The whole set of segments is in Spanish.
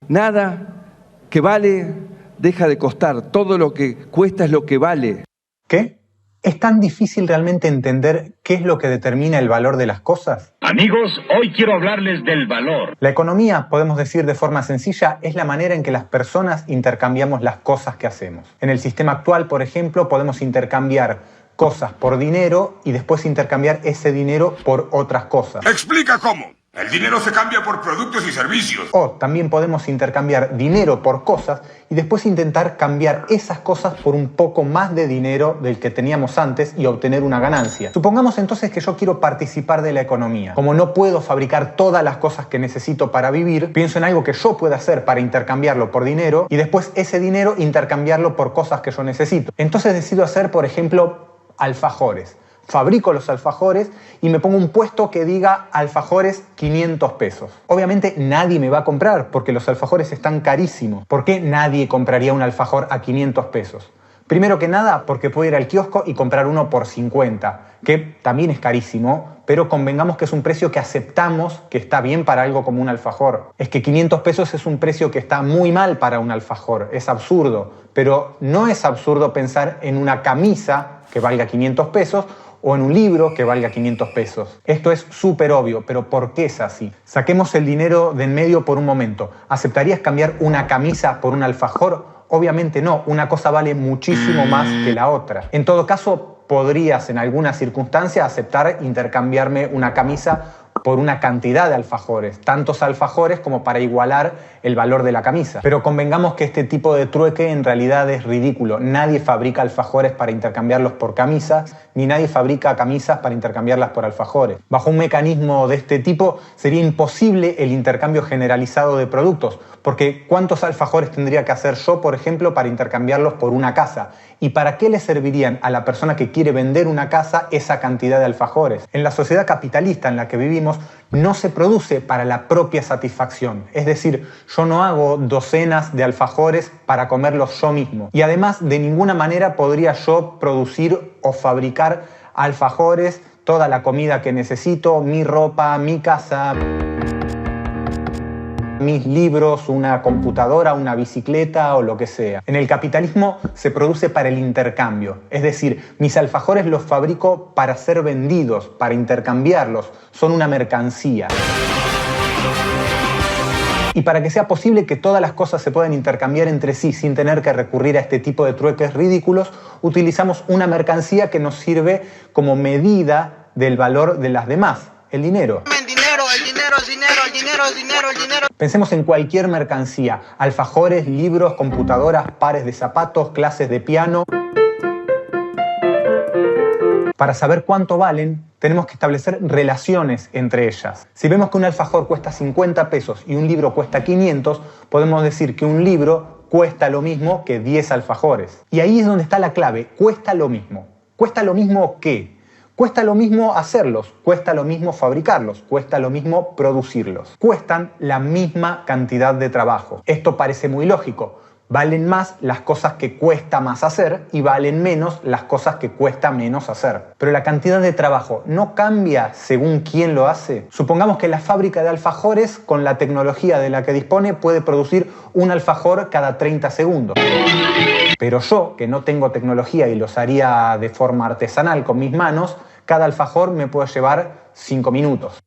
Nada que vale deja de costar. Todo lo que cuesta es lo que vale. ¿Qué? ¿Es tan difícil realmente entender qué es lo que determina el valor de las cosas? Amigos, hoy quiero hablarles del valor. La economía, podemos decir de forma sencilla, es la manera en que las personas intercambiamos las cosas que hacemos. En el sistema actual, por ejemplo, podemos intercambiar cosas por dinero y después intercambiar ese dinero por otras cosas. Explica cómo. El dinero se cambia por productos y servicios. O también podemos intercambiar dinero por cosas y después intentar cambiar esas cosas por un poco más de dinero del que teníamos antes y obtener una ganancia. Supongamos entonces que yo quiero participar de la economía. Como no puedo fabricar todas las cosas que necesito para vivir, pienso en algo que yo pueda hacer para intercambiarlo por dinero y después ese dinero intercambiarlo por cosas que yo necesito. Entonces decido hacer, por ejemplo, alfajores. Fabrico los alfajores y me pongo un puesto que diga alfajores 500 pesos. Obviamente nadie me va a comprar porque los alfajores están carísimos. ¿Por qué nadie compraría un alfajor a 500 pesos? Primero que nada porque puedo ir al kiosco y comprar uno por 50, que también es carísimo, pero convengamos que es un precio que aceptamos que está bien para algo como un alfajor. Es que 500 pesos es un precio que está muy mal para un alfajor, es absurdo, pero no es absurdo pensar en una camisa que valga 500 pesos o en un libro que valga 500 pesos. Esto es súper obvio, pero ¿por qué es así? Saquemos el dinero de en medio por un momento. ¿Aceptarías cambiar una camisa por un alfajor? Obviamente no, una cosa vale muchísimo más que la otra. En todo caso, podrías en alguna circunstancia aceptar intercambiarme una camisa por una cantidad de alfajores, tantos alfajores como para igualar el valor de la camisa. Pero convengamos que este tipo de trueque en realidad es ridículo. Nadie fabrica alfajores para intercambiarlos por camisas, ni nadie fabrica camisas para intercambiarlas por alfajores. Bajo un mecanismo de este tipo sería imposible el intercambio generalizado de productos, porque ¿cuántos alfajores tendría que hacer yo, por ejemplo, para intercambiarlos por una casa? ¿Y para qué le servirían a la persona que quiere vender una casa esa cantidad de alfajores? En la sociedad capitalista en la que vivimos no se produce para la propia satisfacción. Es decir, yo no hago docenas de alfajores para comerlos yo mismo. Y además, de ninguna manera podría yo producir o fabricar alfajores, toda la comida que necesito, mi ropa, mi casa, mis libros, una computadora, una bicicleta o lo que sea. En el capitalismo se produce para el intercambio, es decir, mis alfajores los fabrico para ser vendidos, para intercambiarlos, son una mercancía. Y para que sea posible que todas las cosas se puedan intercambiar entre sí sin tener que recurrir a este tipo de trueques ridículos, utilizamos una mercancía que nos sirve como medida del valor de las demás, el dinero. El dinero. Pensemos en cualquier mercancía, alfajores, libros, computadoras, pares de zapatos, clases de piano. Para saber cuánto valen, tenemos que establecer relaciones entre ellas. Si vemos que un alfajor cuesta 50 pesos y un libro cuesta 500, podemos decir que un libro cuesta lo mismo que 10 alfajores. Y ahí es donde está la clave, cuesta lo mismo. ¿Cuesta lo mismo qué? Cuesta lo mismo hacerlos, cuesta lo mismo fabricarlos, cuesta lo mismo producirlos. Cuestan la misma cantidad de trabajo. Esto parece muy lógico. Valen más las cosas que cuesta más hacer y valen menos las cosas que cuesta menos hacer. Pero la cantidad de trabajo no cambia según quién lo hace. Supongamos que la fábrica de alfajores, con la tecnología de la que dispone, puede producir un alfajor cada 30 segundos. Pero yo, que no tengo tecnología y los haría de forma artesanal con mis manos, cada alfajor me puede llevar 5 minutos.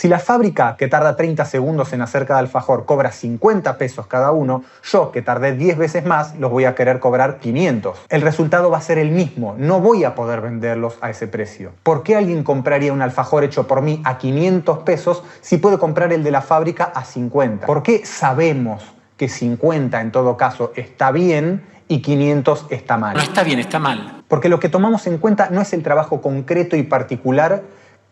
Si la fábrica, que tarda 30 segundos en hacer cada alfajor, cobra 50 pesos cada uno, yo, que tardé 10 veces más, los voy a querer cobrar 500. El resultado va a ser el mismo, no voy a poder venderlos a ese precio. ¿Por qué alguien compraría un alfajor hecho por mí a 500 pesos si puede comprar el de la fábrica a 50? ¿Por qué sabemos que 50 en todo caso está bien y 500 está mal? No está bien, está mal. Porque lo que tomamos en cuenta no es el trabajo concreto y particular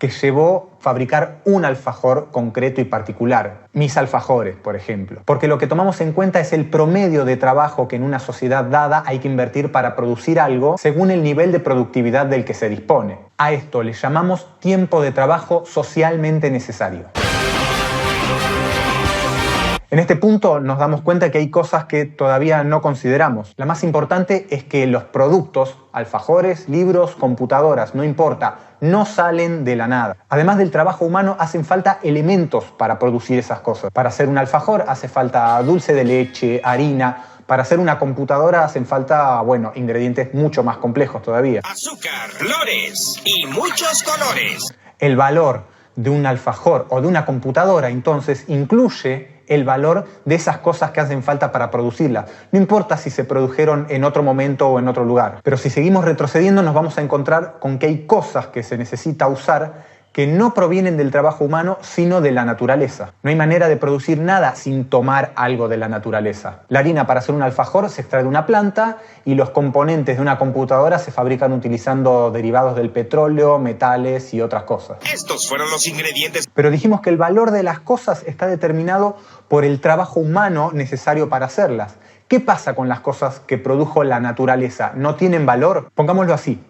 que llevó a fabricar un alfajor concreto y particular. Mis alfajores, por ejemplo. Porque lo que tomamos en cuenta es el promedio de trabajo que en una sociedad dada hay que invertir para producir algo según el nivel de productividad del que se dispone. A esto le llamamos tiempo de trabajo socialmente necesario. En este punto nos damos cuenta que hay cosas que todavía no consideramos. La más importante es que los productos, alfajores, libros, computadoras, no importa, no salen de la nada. Además del trabajo humano, hacen falta elementos para producir esas cosas. Para hacer un alfajor hace falta dulce de leche, harina. Para hacer una computadora hacen falta, bueno, ingredientes mucho más complejos todavía. Azúcar, flores y muchos colores. El valor de un alfajor o de una computadora, entonces, incluye el valor de esas cosas que hacen falta para producirlas. No importa si se produjeron en otro momento o en otro lugar. Pero si seguimos retrocediendo nos vamos a encontrar con que hay cosas que se necesita usar que no provienen del trabajo humano, sino de la naturaleza. No hay manera de producir nada sin tomar algo de la naturaleza. La harina para hacer un alfajor se extrae de una planta y los componentes de una computadora se fabrican utilizando derivados del petróleo, metales y otras cosas. Estos fueron los ingredientes. Pero dijimos que el valor de las cosas está determinado por el trabajo humano necesario para hacerlas. ¿Qué pasa con las cosas que produjo la naturaleza? ¿No tienen valor? Pongámoslo así.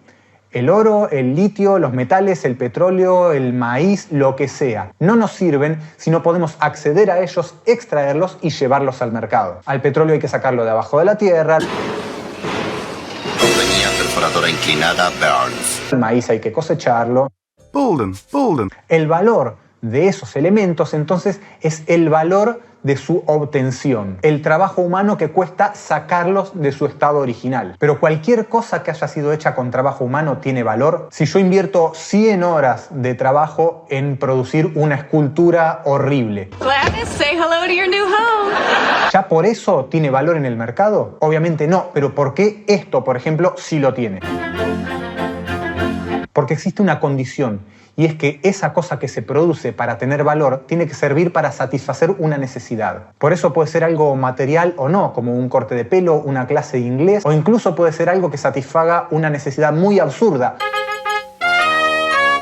El oro, el litio, los metales, el petróleo, el maíz, lo que sea. No nos sirven si no podemos acceder a ellos, extraerlos y llevarlos al mercado. Al petróleo hay que sacarlo de abajo de la tierra. Compañía perforadora inclinada Burns. El maíz hay que cosecharlo. Bolden. El valor de esos elementos entonces es el valor de su obtención, el trabajo humano que cuesta sacarlos de su estado original. Pero cualquier cosa que haya sido hecha con trabajo humano tiene valor. Si yo invierto 100 horas de trabajo en producir una escultura horrible, Gladys, say hello to your new home. ¿ya por eso tiene valor en el mercado? Obviamente no, pero ¿por qué esto, por ejemplo, sí lo tiene? Porque existe una condición, y es que esa cosa que se produce para tener valor tiene que servir para satisfacer una necesidad. Por eso puede ser algo material o no, como un corte de pelo, una clase de inglés, o incluso puede ser algo que satisfaga una necesidad muy absurda.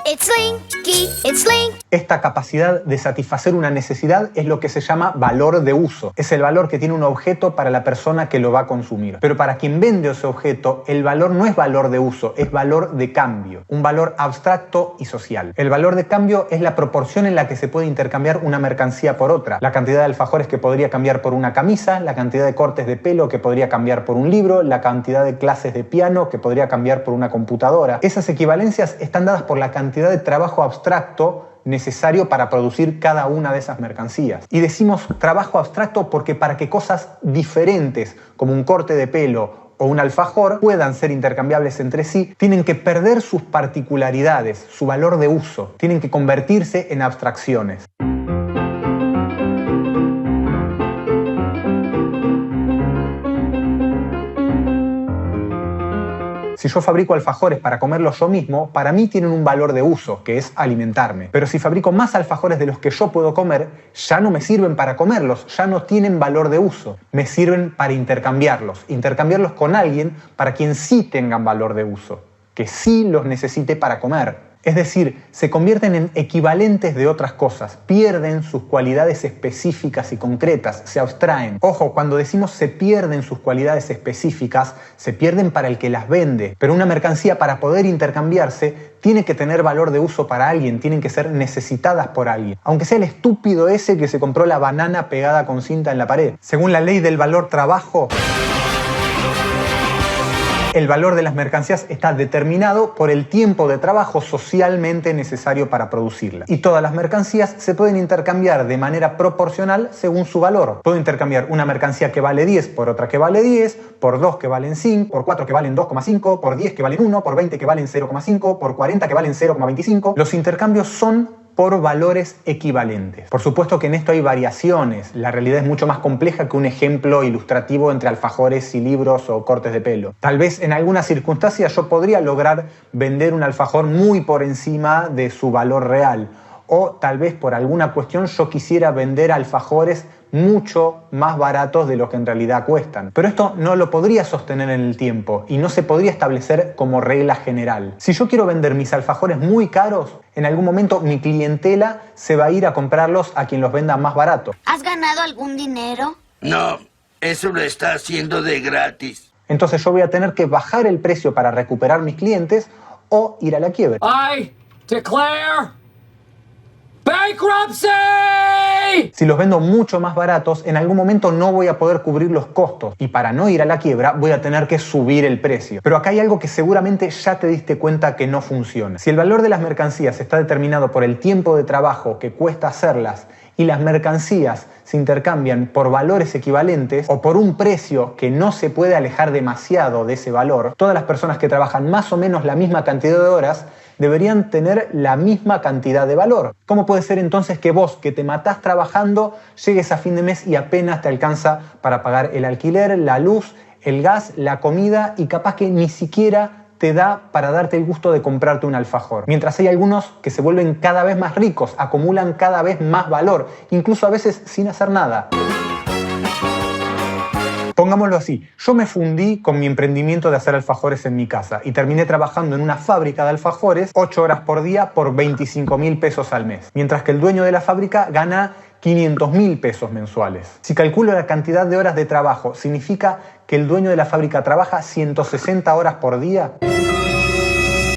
It's Slinky, it's Slinky. Esta capacidad de satisfacer una necesidad es lo que se llama valor de uso. Es el valor que tiene un objeto para la persona que lo va a consumir. Pero para quien vende ese objeto, el valor no es valor de uso, es valor de cambio. Un valor abstracto y social. El valor de cambio es la proporción en la que se puede intercambiar una mercancía por otra. La cantidad de alfajores que podría cambiar por una camisa, la cantidad de cortes de pelo que podría cambiar por un libro, la cantidad de clases de piano que podría cambiar por una computadora. Esas equivalencias están dadas por la cantidad de trabajo abstracto necesario para producir cada una de esas mercancías. Y decimos trabajo abstracto porque para que cosas diferentes como un corte de pelo o un alfajor puedan ser intercambiables entre sí, tienen que perder sus particularidades, su valor de uso, tienen que convertirse en abstracciones. Si yo fabrico alfajores para comerlos yo mismo, para mí tienen un valor de uso, que es alimentarme. Pero si fabrico más alfajores de los que yo puedo comer, ya no me sirven para comerlos, ya no tienen valor de uso. Me sirven para intercambiarlos con alguien para quien sí tengan valor de uso, que sí los necesite para comer. Es decir, se convierten en equivalentes de otras cosas, pierden sus cualidades específicas y concretas, se abstraen. Ojo, cuando decimos se pierden sus cualidades específicas, se pierden para el que las vende. Pero una mercancía, para poder intercambiarse, tiene que tener valor de uso para alguien, tienen que ser necesitadas por alguien. Aunque sea el estúpido ese que se compró la banana pegada con cinta en la pared. Según la ley del valor trabajo, el valor de las mercancías está determinado por el tiempo de trabajo socialmente necesario para producirlas. Y todas las mercancías se pueden intercambiar de manera proporcional según su valor. Puedo intercambiar una mercancía que vale 10 por otra que vale 10, por 2 que valen 5, por 4 que valen 2,5, por 10 que valen 1, por 20 que valen 0,5, por 40 que valen 0,25. Los intercambios son por valores equivalentes. Por supuesto que en esto hay variaciones. La realidad es mucho más compleja que un ejemplo ilustrativo entre alfajores y libros o cortes de pelo. Tal vez en algunas circunstancias yo podría lograr vender un alfajor muy por encima de su valor real. O tal vez por alguna cuestión yo quisiera vender alfajores mucho más baratos de lo que en realidad cuestan. Pero esto no lo podría sostener en el tiempo y no se podría establecer como regla general. Si yo quiero vender mis alfajores muy caros, en algún momento mi clientela se va a ir a comprarlos a quien los venda más barato. ¿Has ganado algún dinero? No, eso lo está haciendo de gratis. Entonces yo voy a tener que bajar el precio para recuperar mis clientes o ir a la quiebra. I declare bankruptcy. Bankruptcy! Si los vendo mucho más baratos, en algún momento no voy a poder cubrir los costos y para no ir a la quiebra voy a tener que subir el precio. Pero acá hay algo que seguramente ya te diste cuenta que no funciona. Si el valor de las mercancías está determinado por el tiempo de trabajo que cuesta hacerlas y las mercancías se intercambian por valores equivalentes o por un precio que no se puede alejar demasiado de ese valor, todas las personas que trabajan más o menos la misma cantidad de horas deberían tener la misma cantidad de valor. ¿Cómo puede ser entonces que vos, que te matás trabajando, llegues a fin de mes y apenas te alcanza para pagar el alquiler, la luz, el gas, la comida y capaz que ni siquiera te da para darte el gusto de comprarte un alfajor? Mientras hay algunos que se vuelven cada vez más ricos, acumulan cada vez más valor, incluso a veces sin hacer nada. Pongámoslo así, yo me fundí con mi emprendimiento de hacer alfajores en mi casa y terminé trabajando en una fábrica de alfajores 8 horas por día por 25.000 pesos al mes, mientras que el dueño de la fábrica gana 500.000 pesos mensuales. Si calculo la cantidad de horas de trabajo, ¿significa que el dueño de la fábrica trabaja 160 horas por día?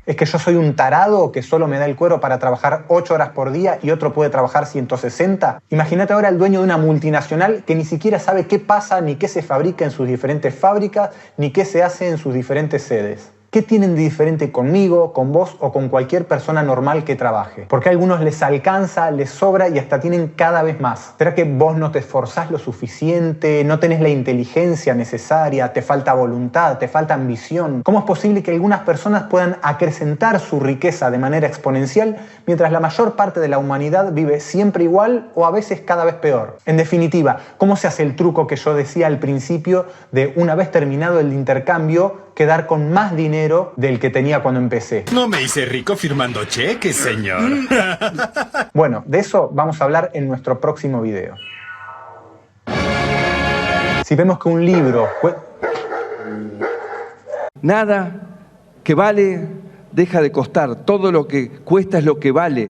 ¿Es que yo soy un tarado que solo me da el cuero para trabajar 8 horas por día y otro puede trabajar 160? Imagínate ahora el dueño de una multinacional que ni siquiera sabe qué pasa, ni qué se fabrica en sus diferentes fábricas, ni qué se hace en sus diferentes sedes. ¿Qué tienen de diferente conmigo, con vos o con cualquier persona normal que trabaje? Porque a algunos les alcanza, les sobra y hasta tienen cada vez más. ¿Será que vos no te esforzás lo suficiente, no tenés la inteligencia necesaria, te falta voluntad, te falta ambición? ¿Cómo es posible que algunas personas puedan acrecentar su riqueza de manera exponencial mientras la mayor parte de la humanidad vive siempre igual o a veces cada vez peor? En definitiva, ¿cómo se hace el truco que yo decía al principio de una vez terminado el intercambio quedar con más dinero del que tenía cuando empecé? No me hice rico firmando cheques, señor. Bueno, de eso vamos a hablar en nuestro próximo video. Si vemos que un libro... Nada que vale deja de costar. Todo lo que cuesta es lo que vale.